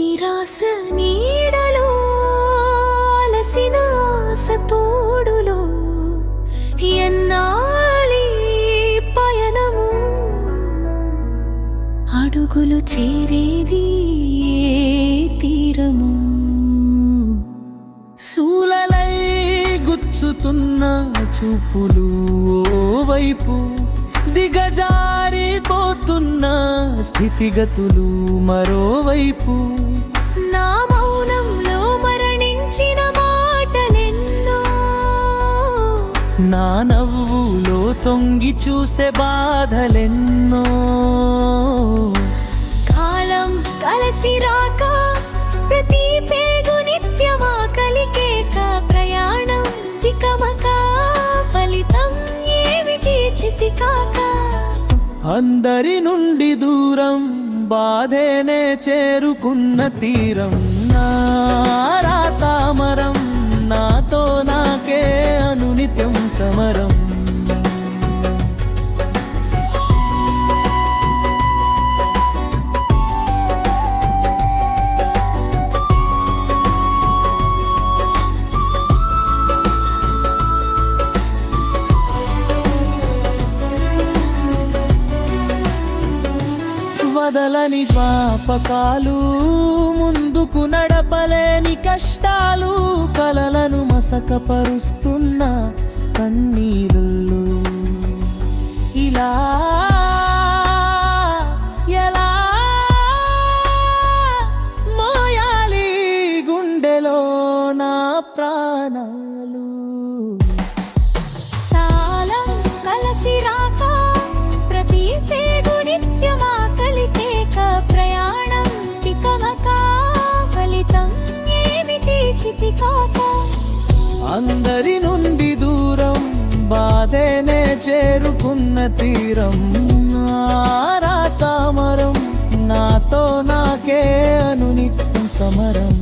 నిరాశ నీడలో అలసిన ఆశ తోడులో ఎన్నాళ్ళీ పయనము అడుగులు చేరేది ఏ తీరము శూలలై గుచ్చుతున్న చూపులు ఓవైపు దిగజారిపోతున్న స్థితిగతులు మరోవైపు నా మౌనంలో మరణించిన మాటలెన్నో నా నవ్వులో తొంగి చూసే బాధలెన్నో కాలం కలసి రాక ప్రతి పేగు నిత్యమా కలికేక ప్రయాణం తికమక ఫలితం ఏమిటి చితికాక అందరి నుండి దూరం బాధేనే చేరుకున్న తీరం నా రాతామరం నాతో నాకే అనునిత్యం సమరం వదలని జ్ఞాపకాలు ముందుకు నడపలేని కష్టాలు కలలను మసకపరుస్తున్న కన్నీళ్ళు ఇలా ఎలా మోయాలి గుండెలో నా ప్రాణాలు కాలం కలసి రాక ప్రతి పేగు నిత్యమా కలికేక ప్రయాణం తికమక ఫలితం ఏమిటి చితికాక అందరి నుండి దూరం బాధేనే చేరుకున్న తీరం రాతామరం నాతో నాకే అనునిత్యం సమరం